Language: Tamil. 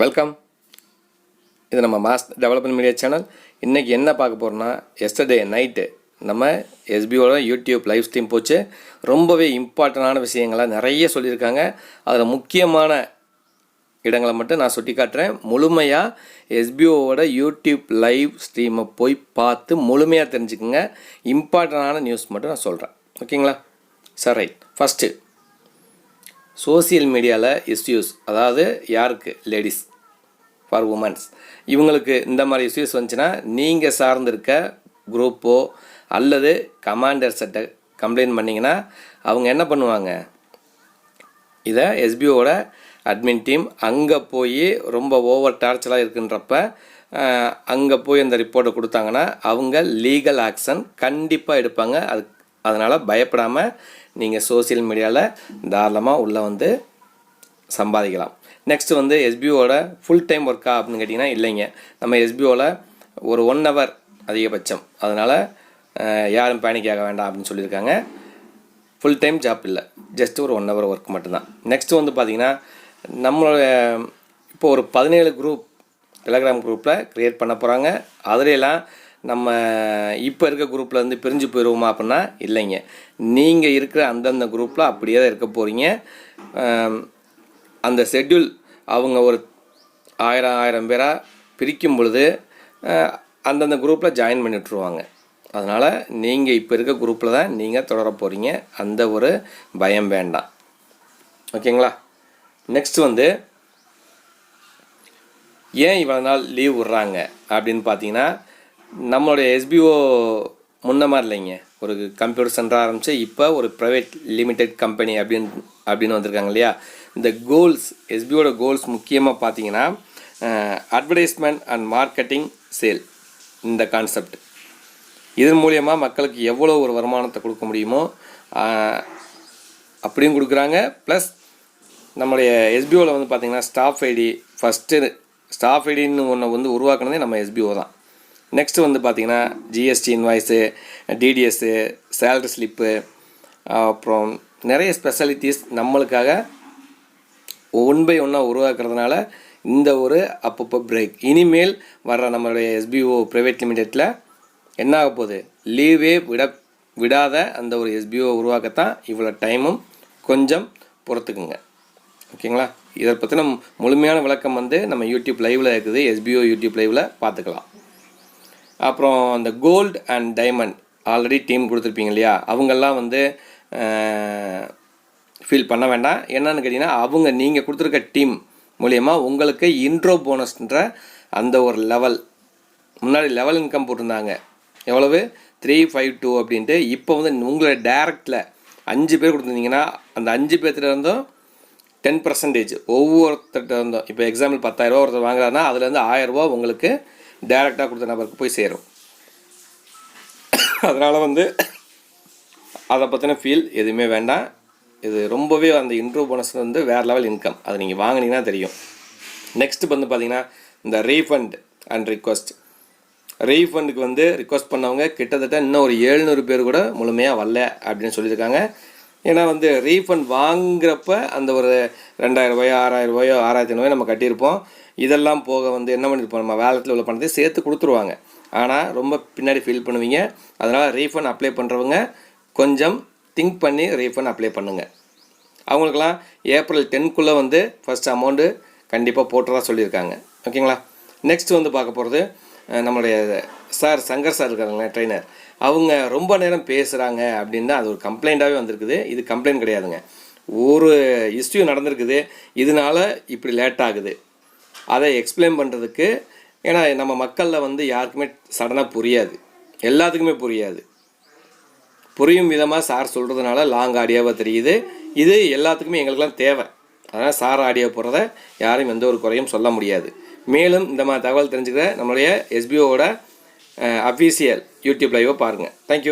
வெல்கம். இது நம்ம மாஸ் டெவலப்மெண்ட் மீடியா சேனல். இன்றைக்கி என்ன பார்க்க போகிறோன்னா, எஸ்டர்டே நைட்டு நம்ம எஸ்பிஓட யூடியூப் லைவ் ஸ்ட்ரீம் போச்சு. ரொம்பவே இம்பார்ட்டண்டான விஷயங்களாக நிறைய சொல்லியிருக்காங்க. அதில் முக்கியமான இடங்களை மட்டும் நான் சுட்டி காட்டுறேன். முழுமையாக எஸ்பிஓவோட யூடியூப் லைவ் ஸ்ட்ரீமை போய் பார்த்து முழுமையாக தெரிஞ்சுக்குங்க. இம்பார்ட்டண்டான நியூஸ் மட்டும் நான் சொல்கிறேன், ஓகேங்களா? Sir, right. ஃபஸ்ட்டு, சோசியல் மீடியாவில் இஷ்யூஸ், அதாவது யாருக்கு? Ladies, for women's. இவங்களுக்கு இந்த மாதிரி இஷ்யூஸ் வந்துச்சுன்னா நீங்கள் சார்ந்திருக்க குரூப்போ அல்லது கமாண்டர்ஸ்கிட்ட கம்ப்ளைண்ட் பண்ணிங்கன்னா அவங்க என்ன பண்ணுவாங்க? இதை எஸ்பிஓட அட்மின் டீம் அங்கே போய் ரொம்ப ஓவர் டார்ச்சராக இருக்குன்றப்ப அங்கே போய் அந்த ரிப்போர்ட்டை கொடுத்தாங்கன்னா அவங்க லீகல் ஆக்ஷன் கண்டிப்பாக எடுப்பாங்க. அதனால் பயப்படாமல் நீங்கள் சோசியல் மீடியாவில் தாராளமாக உள்ளே வந்து சம்பாதிக்கலாம். நெக்ஸ்ட்டு வந்து எஸ்பிஓட ஃபுல் டைம் ஒர்க்கா அப்படின்னு கேட்டிங்கன்னா இல்லைங்க. நம்ம எஸ்பிஓவில் ஒரு 1 hour அதிகபட்சம். அதனால் யாரும் பேனிக் ஆக வேண்டாம் அப்படின்னு சொல்லியிருக்காங்க. ஃபுல் டைம் ஜாப் இல்லை, ஜஸ்ட் ஒரு 1 hour ஒர்க் மட்டும்தான். நெக்ஸ்ட்டு வந்து பார்த்திங்கன்னா நம்மளோட இப்போ ஒரு 17 குரூப் டெலகிராம் குரூப்பில் க்ரியேட் பண்ண போகிறாங்க. அதுலலாம் நம்ம இப்போ இருக்க குரூப்பில் வந்து பிரிஞ்சு போயிடுவோமா அப்படின்னா இல்லைங்க. நீங்கள் இருக்கிற அந்தந்த குரூப்பில் அப்படியே தான் இருக்க போகிறீங்க. அந்த ஷெட்யூல் அவங்க ஒரு 1000 பேராக பிரிக்கும் பொழுது அந்தந்த குரூப்பில் ஜாயின் பண்ணி விட்ருவாங்க. அதனால் நீங்கள் இப்போ இருக்க குரூப்பில் தான் நீங்கள் தொடர போகிறீங்க. அந்த ஒரு பயம் வேண்டாம், ஓகேங்களா? நெக்ஸ்ட் வந்து ஏன் இவ்வளோ நாள் லீவ் விட்றாங்க அப்படின்னு பார்த்தீங்கன்னா, நம்மளுடைய எஸ்பிஓ முன்ன மாதிரி இல்லைங்க. ஒரு கம்ப்யூட்டர் சென்டர் ஆரம்பித்து இப்போ ஒரு ப்ரைவேட் லிமிடெட் கம்பெனி அப்படின்னு வந்திருக்காங்க இல்லையா? இந்த கோல்ஸ், எஸ்பிஓட கோல்ஸ் முக்கியமாக பார்த்தீங்கன்னா அட்வர்டைஸ்மெண்ட் அண்ட் மார்க்கெட்டிங், சேல், இந்த கான்செப்ட். இதன் மூலியமாக மக்களுக்கு எவ்வளோ ஒரு வருமானத்தை கொடுக்க முடியுமோ அப்படியும் கொடுக்குறாங்க. ப்ளஸ் நம்மளுடைய எஸ்பிஓவில் வந்து பார்த்திங்கன்னா ஸ்டாஃப் ஐடி, ஃபஸ்ட்டு ஸ்டாஃப் ஐடின்னு ஒன்று வந்து உருவாக்குனதே நம்ம எஸ்பிஓ தான். நெக்ஸ்ட்டு வந்து பார்த்திங்கன்னா GST invoice, TDS, salary slip, அப்புறம் நிறைய ஸ்பெஷாலிட்டிஸ் நம்மளுக்காக 1 by 1 உருவாக்குறதுனால இந்த ஒரு அப்பப்போ பிரேக். இனிமேல் வர்ற நம்மளுடைய எஸ்பிஓ ப்ரைவேட் லிமிடெட்டில் என்ன ஆக போகுது? லீவே விடாத அந்த ஒரு எஸ்பிஓ உருவாக்கத்தான் இவ்வளோ டைமும். கொஞ்சம் பொறுத்துக்குங்க, ஓகேங்களா? இதை பற்றின முழுமையான விளக்கம் வந்து நம்ம யூடியூப் லைவில் இருக்குது. எஸ்பிஓ யூடியூப் லைவில் பார்த்துக்கலாம். அப்புறம் அந்த gold and diamond already team கொடுத்துருப்பீங்க இல்லையா? அவங்கெல்லாம் வந்து ஃபீல் பண்ண வேண்டாம். என்னன்னு கேட்டிங்கன்னா, அவங்க நீங்கள் கொடுத்துருக்க டீம் மூலயமா உங்களுக்கு இன்ட்ரோ போனஸ்ன்ற அந்த ஒரு லெவல், முன்னாடி லெவல் இன்கம் போட்டிருந்தாங்க எவ்வளவு? 352 அப்படின்ட்டு. இப்போ வந்து உங்களை டேரெக்டில் 5 பேர் கொடுத்துருந்தீங்கன்னா அந்த 5 பேர்த்துல இருந்தும் 10% ஒவ்வொருத்தர்கிட்ட இருந்தோம். இப்போ எக்ஸாம்பிள் 10,000 ஒருத்தர் வாங்குறாருன்னா அதுலேருந்து 1000 ரூபா உங்களுக்கு டேரெக்டாக கொடுத்த நபருக்கு போய் சேரும். அதனால் வந்து அதை பற்றின ஃபீல் எதுவுமே வேண்டாம். இது ரொம்பவே அந்த இன்ட்ரோ போனஸ் வந்து வேறு லெவல் இன்கம். அது நீங்கள் வாங்கினீங்கன்னா தெரியும். நெக்ஸ்ட்டு வந்து பார்த்திங்கன்னா இந்த ரீஃபண்ட் அண்ட் ரீஃபண்டுக்கு வந்து ரிக்வஸ்ட் பண்ணவங்க கிட்டத்தட்ட இன்னும் ஒரு 700 பேர் கூட முழுமையாக வரல அப்படின்னு சொல்லியிருக்காங்க. ஏன்னா வந்து ரீஃபண்ட் வாங்குறப்ப அந்த ஒரு 2000 ரூபாயோ 6000 ரூபாயோ 6500 நம்ம கட்டியிருப்போம். இதெல்லாம் போக வந்து என்ன பண்ணியிருப்போம், நம்ம வேலத்தில் உள்ள பணத்தை சேர்த்து கொடுத்துருவாங்க. ஆனால் ரொம்ப பின்னாடி ஃபீல் பண்ணுவீங்க. அதனால் ரீஃபண்ட் அப்ளை பண்ணுறவங்க கொஞ்சம் திங்க் பண்ணி ரீஃபண்ட் அப்ளை பண்ணுங்கள். அவங்களுக்கெல்லாம் April 10க்குள்ளே வந்து ஃபஸ்ட் அமௌண்ட்டு கண்டிப்பாக போட்டுறதா சொல்லியிருக்காங்க, ஓகேங்களா? நெக்ஸ்ட் வந்து பார்க்க போகிறது நம்மளுடைய சார் சங்கர் சார் இருக்காருங்க, ட்ரெயினர். அவங்க ரொம்ப நேரம் பேசுகிறாங்க அப்படின்னா அது ஒரு கம்ப்ளைண்ட்டாகவே வந்திருக்குது. இது கம்ப்ளைண்ட் கிடையாதுங்க, ஒரு இஷ்யூ நடந்திருக்குது. இதனால் இப்படி லேட் ஆகுது. அதை எக்ஸ்பிளைன் பண்ணுறதுக்கு, ஏன்னா நம்ம மக்களில் வந்து யாருக்குமே சடனாக புரியாது, எல்லாத்துக்குமே புரியாது. புரியும் விதமாக சார் சொல்கிறதுனால லாங் ஆடியோவாக தெரியுது. இது எல்லாத்துக்குமே எங்களுக்கெல்லாம் தேவை. அதனால் சார் ஆடியோ போடுறத யாரும் எந்த ஒரு குறையும் சொல்ல முடியாது. மேலும் இந்த மாதிரி தகவல் தெரிஞ்சுக்கிற நம்மளுடைய எஸ்பிஓவோட அஃபீஷியல் யூடியூப் லைவை பாருங்கள். தேங்க்யூ.